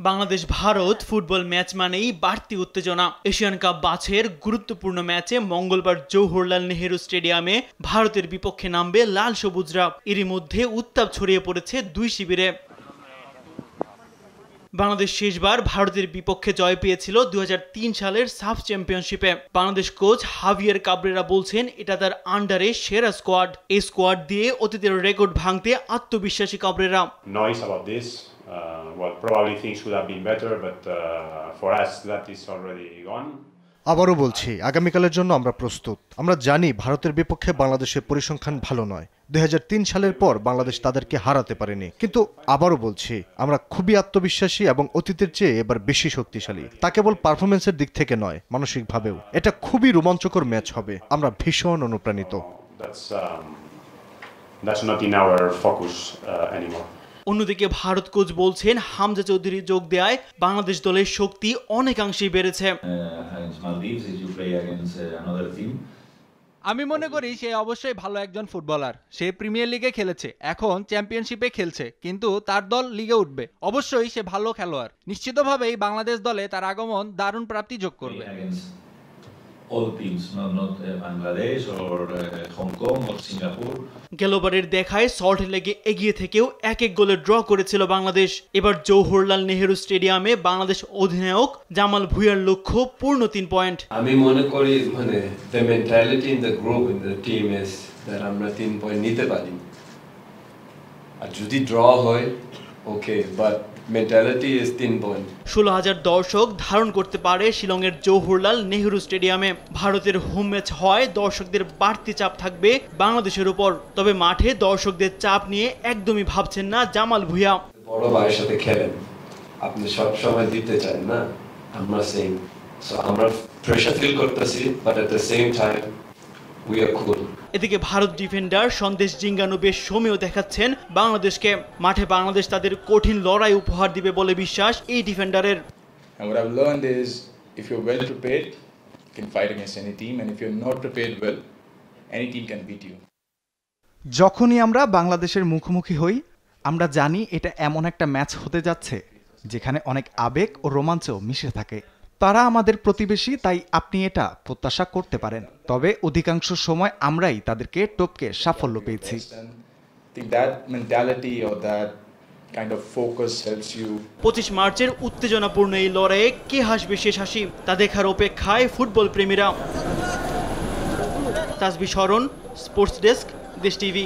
Bangladesh Bharat football match মানেই বাড়তি উত্তেজনা। এশিয়ান কাপ বাছাইয়ের গুরুত্বপূর্ণ ম্যাচে মঙ্গলবার জওহরলাল নেহেরু স্টেডিয়ামে ভারতের বিপক্ষে নামবে লাল সবুজরা। এরই মধ্যে উত্তাপ ছড়িয়ে পড়েছে দুই শিবিরে। বাংলাদেশ শেষবার ভারতের বিপক্ষে জয় পেয়েছিল 2003 সালের সাফ চ্যাম্পিয়নশিপে। বাংলাদেশ কোচ হাভিয়ার কাবরেরা বলছেন এটা তার আন্ডারে সেরা স্কোয়াড। এই স্কোয়াড দিয়ে অতীতের রেকর্ড ভাঙতে আত্মবিশ্বাসী Cabrera. Well, probably things could have been better, but for us that is already gone. আবারও বলছি, আগামীকালের জন্য আমরা প্রস্তুত। আমরা জানি ভারতের বিপক্ষে বাংলাদেশের পরিসংখ্যান ভালো নয়। 2003 সালের পর বাংলাদেশ তাদেরকে হারাতে পারেনি। কিন্তু আবারও বলছি, আমরা খুবই আত্মবিশ্বাসী এবং অতীতের চেয়ে এবার বেশি শক্তিশালী। তা কেবল পারফরমেন্সের দিক থেকে নয়, মানসিকভাবেও এটা খুবই রোমাঞ্চকর ম্যাচ হবে। আমরা ভীষণ অনুপ্রাণিত। That's not in our focus anymore. অন্যদিকে ভারত কোচ বলছেন হামজা চৌধুরী যোগ দেয়ায় বাংলাদেশ দলের শক্তি অনেকাংশেই বেড়েছে। আমি মনে করি সে অবশ্যই ভালো একজন ফুটবলার। সে প্রিমিয়ার লিগে খেলেছে, এখন চ্যাম্পিয়নশিপে খেলছে, কিন্তু তার দল লিগে উঠবে। অবশ্যই সে ভালো খেলোয়াড়। নিশ্চিতভাবেই বাংলাদেশ দলে তার আগমন দারুণ প্রাপ্তি যোগ করবে। গেলবারের দেখায় সল্ট লেগে এগিয়ে থেকেও এক গোলে ড্র করেছিল বাংলাদেশ। এবার জওহরলাল নেহেরু স্টেডিয়ামে বাংলাদেশ অধিনায়ক জামাল ভুঁইয়ার লক্ষ্য পূর্ণ 3 পয়েন্ট। আমি মনে করি the mentality in the group in the team is that আমরা 3 পয়েন্ট নিতে পারি। আর যদি ড্র হয় ওকে, বাট মেন্টালিটি ইজ 3 পয়েন্ট। 16,000 দর্শক ধারণ করতে পারে শিলংয়ের জওহরলাল নেহেরু স্টেডিয়ামে। ভারতের হোম ম্যাচ হয় দর্শকদের বাড়তি চাপ থাকবে বাংলাদেশের উপর। তবে মাঠে দর্শকদের চাপ নিয়ে একদমই ভাবছেন না জামাল ভুঁইয়া। বড় ভাইয়ের সাথে খেলেন, আপনি সব সময় দিতে চান না, আমরা সেম। সো আমরা প্রেসার ফিল করতেছি, but at the same time we are cool. এদিকে ভারত ডিফেন্ডার সন্দেশ জিঙ্গানু বেশ সমীহ দেখাচ্ছেন বাংলাদেশকে। মাঠে বাংলাদেশ তাদের কঠিন লড়াই উপহার দিবে বলে বিশ্বাস এই ডিফেন্ডারের। And what I've learned is if you're well prepared, you can fight against any team, and if you're not prepared well, any team can beat you. যখনই আমরা বাংলাদেশের মুখোমুখি হই, আমরা জানি এটা এমন একটা ম্যাচ হতে যাচ্ছে যেখানে অনেক আবেগ ও রোমাঞ্চ মিশে থাকে। তারা আমাদের প্রতিবেশী, তাই আপনি এটা প্রত্যাশা করতে পারেন। তবে অধিকাংশ সময় আমরাই তাদেরকে টপকে সাফল্য পেয়েছি। I think that mentality or that kind of focus helps you. 25 মার্চের উত্তেজনাপূর্ণ এই লড়াইয়ে কে হাসবে শেষ হাসি তা দেখার অপেক্ষায় ফুটবল প্রেমীরা। তাসবিহ শরণ, স্পোর্টস ডেস্ক, দেশ টিভি।